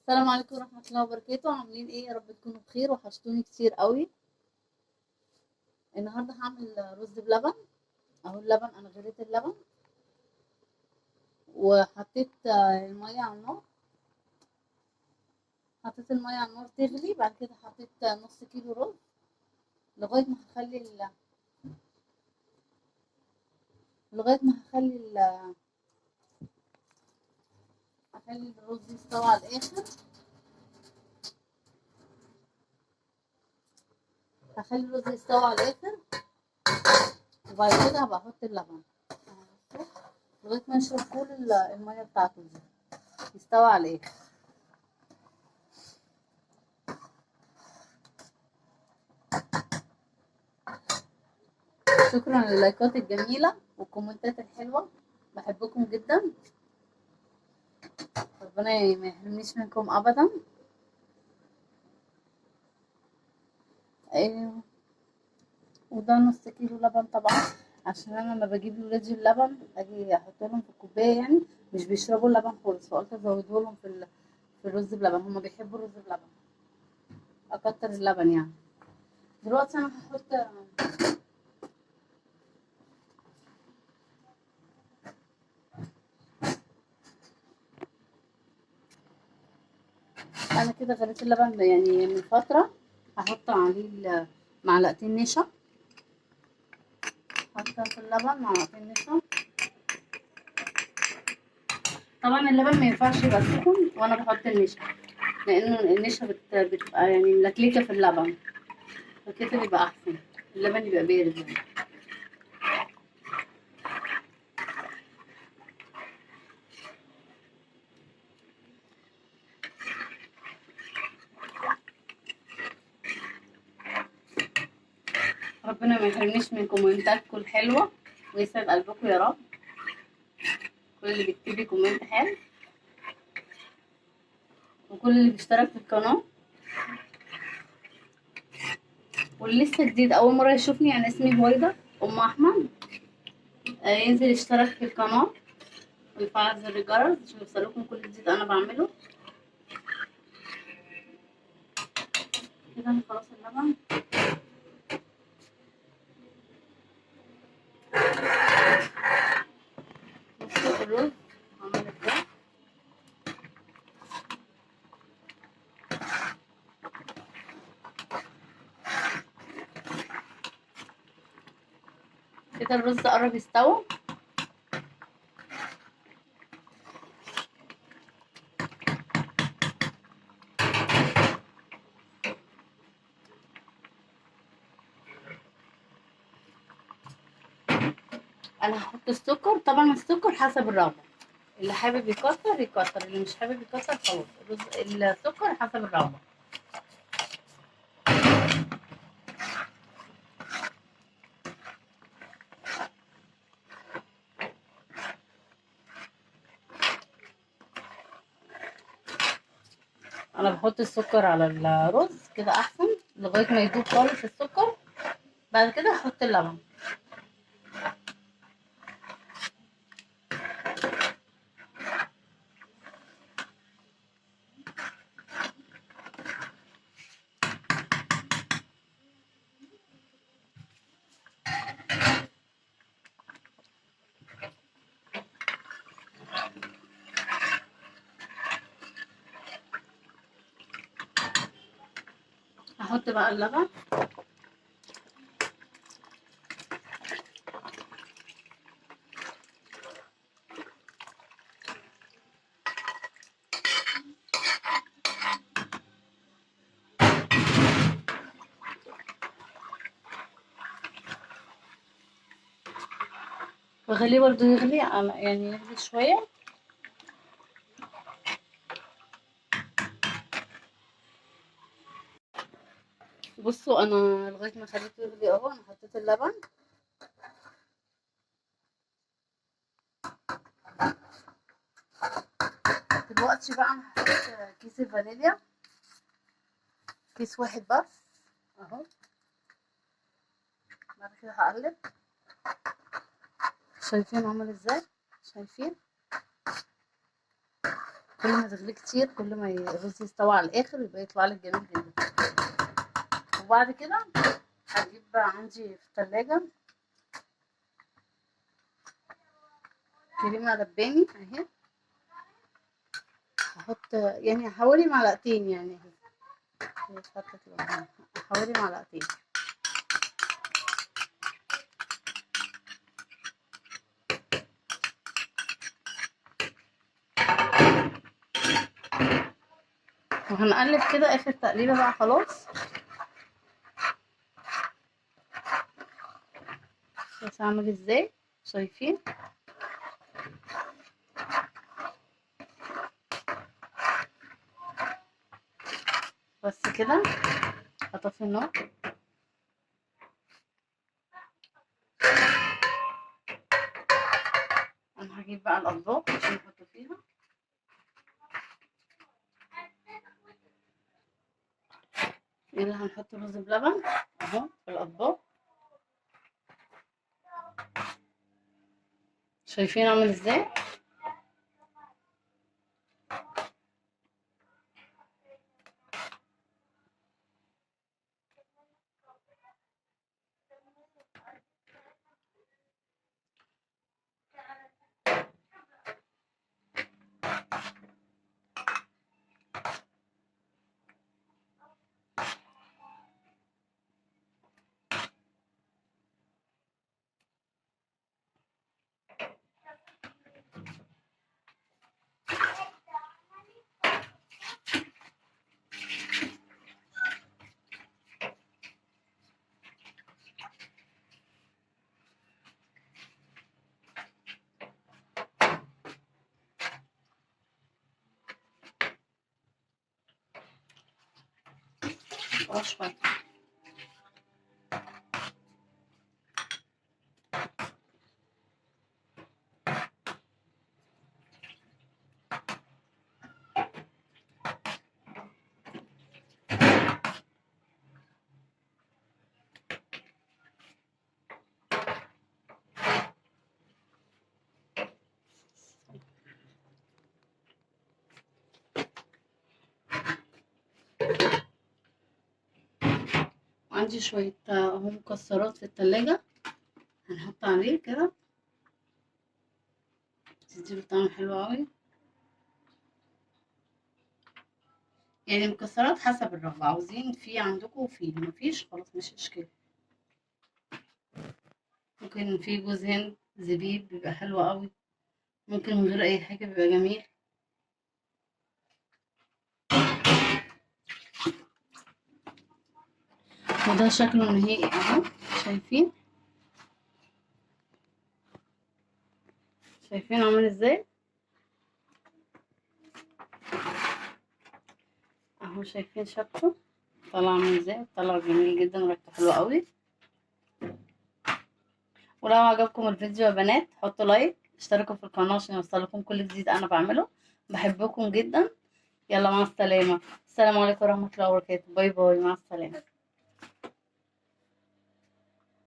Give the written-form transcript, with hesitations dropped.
السلام عليكم ورحمة الله وبركاته. عاملين ايه؟ يا رب تكونوا بخير. وحشتوني كتير قوي. النهارده هعمل رز بلبن. اهو اللبن، انا غليت اللبن وحطيت المية على النار. حطيت المية على النار تغلي، بعد كده حطيت نص كيلو رز لغاية ما هخلي لغاية ما هخلي الرز يستوي على الاخر. هخلي الرز يستوي على الاخر وبعد كده هبقى احط اللبن لغاية ما يشرب كل المية بتاعته دي، يستوي على الاخر. شكرا لللايكات الجميلة والكومنتات الحلوة، بحبكم جدا. ربنا ما يحرمنيش منكم ابدا. ايوه. وده نص كيلو لبن طبعا، عشان انا لما بجيب لولادي اللبن اجي احط لهم في الكوبايه، يعني مش بيشربوا اللبن خالص، فقلت ازوده لهم في الرز بلبن. هما بيحبوا الرز بلبن، اكتر اللبن يعني. دلوقتي انا انا كده غليت اللبن يعني من فتره. هحط عليه معلقتين نشا. حاطه في اللبن معلقتين نشا. طبعا اللبن ما ينفعش يبقى سخن وانا بحط النشا، لانه النشا بتبقى يعني ملكلكه في اللبن، فكده بيبقى احسن. اللبن يبقى بارد يعني. ربنا ما يحرمنيش من كومنتاتكم الحلوه ويسعد قلبكم يا رب. كل اللي بيكتب لي كومنت حلو وكل اللي بيشترك في القناه واللي لسه جديد اول مره يشوفني. انا اسمي هويدا ام احمد. ينزل يشترك في القناه ويفعل زر الجرس عشان يوصلكم كل جديد انا بعمله. كده انا خلاص اللبن. بصوا الرز عمل ازاي. كده الرز قرب يستوى. انا هحط السكر. طبعا السكر حسب الرغبه، اللي حابب يكتر يكتر، اللي مش حابب يكتر خلاص. السكر حسب الرغبه. انا بحط السكر على الرز كده احسن لغايه ما يدوب خالص السكر، بعد كده احط اللبن. احط بقى اللبن. واخليه برضو يغلي يعني يغلي شويه. بصوا انا لغايه ما خليته يغلي اهو، انا حطيت اللبن. دلوقتي بقى انا هحط كيس الفانيليا، كيس واحد بس اهو. بعد كده هقلب. شايفين عمل ازاي؟ شايفين؟ كل ما تغليه كتير كل ما الرز يستوي على الاخر يبقى يطلع لك جميل جدا. وبعد كده هجيب بقى عندي في التلاجة كريمة لباني اهي، هحط يعني حوالي معلقتين يعني هي اتحطت لوحدها. حوالي معلقتين. وهنقلب كده اخر تقليبه بقى خلاص. بس هعمل ازاي شايفين؟ بس كده هطفي النار. انا هجيب بقى الاطباق عشان احط فيها. يلا هنحط رز بلبن اهو في الاطباق. شايفين عامل ازاي؟ شويه. وعندي شويه اهو مكسرات في التلاجة هنحط عليه كده تديله طعم حلو اوي. يعني المكسرات حسب الرغبة، عاوزين في عندكم في مفيش خلاص مش اشكال. ممكن في جوز هند زبيب بيبقى حلو قوي، ممكن من غير اي حاجة بيبقى جميل. وده شكله النهائي اهو. شايفين؟ شايفين عامل ازاي اهو؟ شايفين شكله طلع عامل ازاي؟ طلع جميل جدا وريحته حلوة قوي. ولو عجبكم الفيديو يا بنات حطوا لايك، اشتركوا في القناة عشان يوصلكم كل جديد انا بعمله. بحبكم جدا. يلا مع السلامة. السلام عليكم ورحمة الله وبركاته. باي باي، مع السلامة.